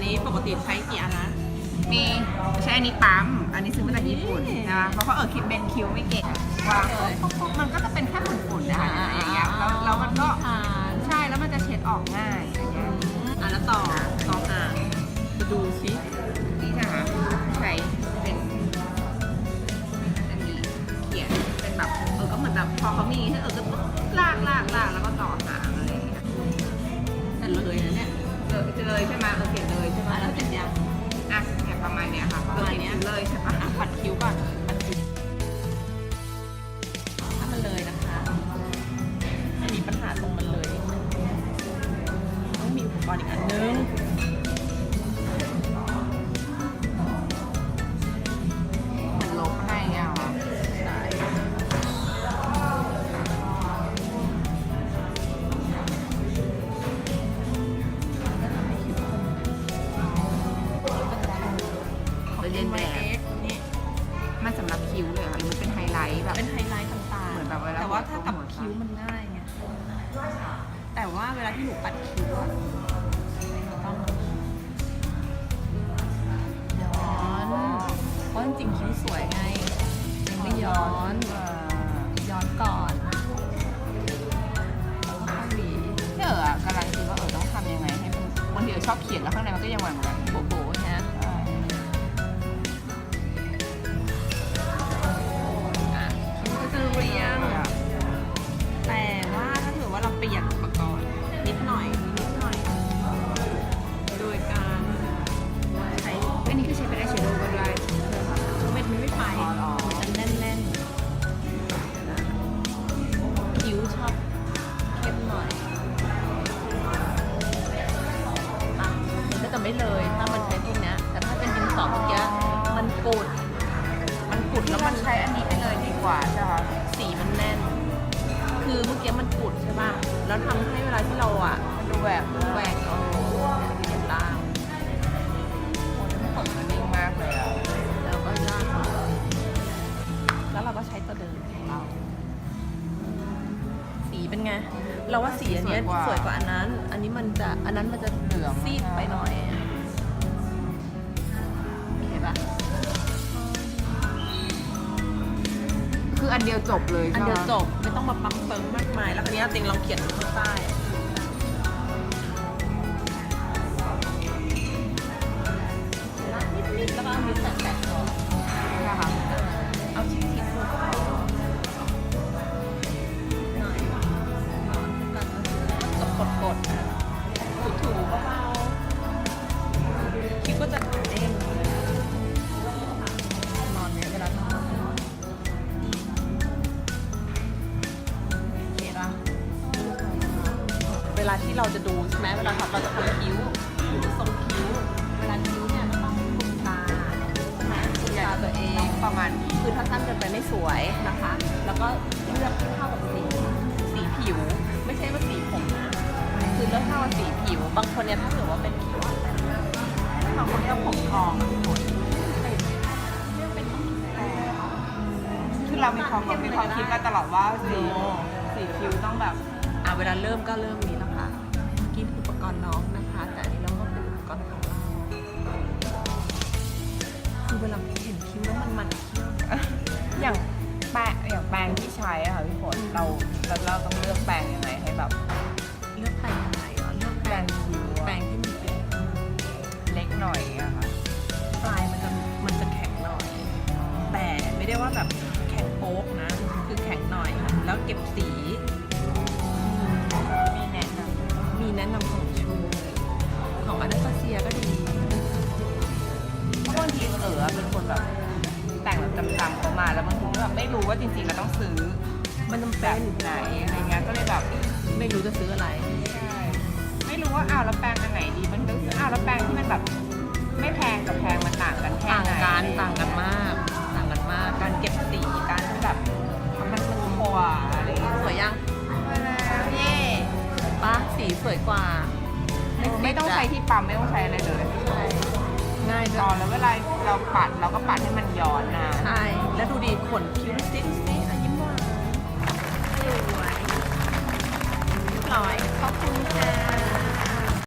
นี้ปกติใช้กี่อันนะ มีใช้อันนี้ปั๊มอันนี้ซื้อมาจากญี่ปุ่นใช่ไหมเพราะว่าคิดเป็นคิวไม่เก่งวางมันก็จะเป็นแค่ฝุ่นๆนะคะอย่างเงี้ยแล้วมันก็ใช่แล้วมันจะเช็ดออกง่ายอย่างเงี้ย แล้วต่อห่างมาดูซิ นี่นะคะใช้เป็นอันนี้เขียนเป็นแบบก็เหมือนแบบพอเขามีให้ก็ลากแล้วก็ต่อหางอะไรอย่างเงี้ย แต่เลยนะเนี่ย เลยใช่ไหมเขียนเลยใช่ไหม แล้วเสร็จยัง อ่ะเนี่ยประมาณเนี้ยค่ะประมาณเนี้ยเลยใช่ปะ ปัดคิ้วก่อนปัดคิ้วถ้ามันเลยนะคะมันมีปัญหาตรงมันเลยนิดนึงต้องมีอุปกรณ์อีกอันนึงมันลบให้เงี้ยเหรอ ใช่เรียนแบบมันสำหรับคิ้วเลยค่ะหรือมันเป็นไฮไลท์แบบ เป็นไฮไลท์ต่างๆ เหมือนแบบเวลา แต่ว่าถ้ากับคิ้วมันง่ายไงแต่ว่าเวลาที่หนูปัดคิ้วอะต้องย้อนเพราะจริงๆคิ้วสวยไงยังไม่ย้อนก่อนแล้วก็ค่อยหวี เนี่ยกำลังคิดว่าต้องทำยังไงให้มันบางทีชอบเขียนแล้วข้างในมันก็ยังแหว่ง โบๆนะคิ้วก็จะเรียงแต่ว่าถ้าถือว่าเราเปลี่ยนอุปกรณ์นิดหน่อย โดยการใช้ อันนี้คือใช้เป็นอายแชโดว์ก็ได้ เม็ดมันไม่ไปมันจะแน่นๆคิ้วชอบเข้มหน่อยมันก็จะไม่เลยถ้ามันใช้พวกนี้แต่ถ้าเป็นดินสอเมื่อกี้มันกุดแล้วมัน ใช้อันนี้ไปเลยดีกว่าใช่ไหม สีมันแน่น คือเมื่อกี้มันกุดใช่ป่ะแล้วทำให้เวลาที่เราดูแบบ แหวกเห็นล่าง ผมมันนิ่งมากเลยอ่ะ แล้วก็ลากมาแล้วเราก็ใช้ตัวเดิมของเรา สีเป็นไง เราว่าสีอันเนี้ยสวยกว่าอันนั้น อันนั้นมันจะ เหลือง ซีดไปหน่อยเห็นปะ คืออันเดียวจบเลย อัน ใช่ไหม เดียวจบไม่ต้องมาปั๊มเปิงมากมาย แล้วคันนี้จริงเราเขียนข้างใต้นิดๆแล้วก็เอานิ้วแตะๆก่อน นะคะ เอาชิ้นๆดูหน่อยกันกดถูๆเบาๆคิ้วก็จะเด้งนอนเนี่ยเวลาทำโอเคป่ะเวลาที่เราจะดูใช่ไหมเวลาเราจะทำคิ้วหรือทรงคิ้ว เวลาคิ้วเนี่ยก็ต้องคุมตาใช่ไหมคุมตาตัวเอง ประมาณนี้ คือถ้าสั้นเกินไปไม่สวยนะคะ แล้วก็เลือกให้เข้ากับสีผิว ไม่ใช่ว่าสีผมนะ คือเลือกเข้ากับสีผิว บางคนเนี่ยถ้าเกิดว่าเป็นคิ้วอ่อน บางคนก็ผมทองอ่ะทุกคน เลือกเป็นต้องสีแดง คือเรามีความคิดมาตลอดว่าสีคิ้วต้องแบบ เวลาเริ่มก็เริ่มนี้นะคะเมื่อกี้อุปกรณ์น้องนะคะ แต่อันนี้เราก็เป็นอุปกรณ์ของเรา คือเวลาเห็นคิ้วแล้วมัน อย่างแปรงที่ใช้อะค่ะพี่ฝนเราต้องเลือกแปรงยังไงให้แบบ เลือกแปรงยังไงเลือกแปรง คิ้ว แปรงที่มันเป็น เล็กหน่อยอะค่ะ ปลายมันจะแข็งหน่อย แต่ไม่ได้ว่าแบบแข็งโป๊กนะ คือแข็งหน่อยแล้วเก็บสี มีแนะน มีแนะนำของชูของอนาสตาเซียก็ดี ำเพราะบางทีเป็นคนแบบแต่งแบบจำๆเขามาแล้วบางทีแบบไม่รู้ว่าจริงๆเราต้องซื้อ มันจำ แบ เป็ บ น ไหนอะไรเงี้ยก็เลยแบบ ไม่รู้จะซื้ออะไร ใช่ไม่รู้ว่าแล้วแปรงอันไหนดีมันก็คือแล้วแปรงที่มันแบบไม่แพงกับแพงมันต่างกันแค่ ต่าง ไหน กันมาก การเก็บสีการที่แบบทำมันมันกว่าอะไรอย่างเงี้ย สวยยัง มาแล้วเย่ ป้าสีสวยกว่า ไม่ต้องใช้ที่ปั๊มไม่ต้องใช้อะไรเลย ใช่ง่าย ต จั อง นแล้วเวลาเราปัดเราก็ปัดให้มันย้อนนะ ใช่ แล้วดูดีขนคิ้วดูสิยิ้มหวานสวยเรียบร้อยขอบคุณค่ะ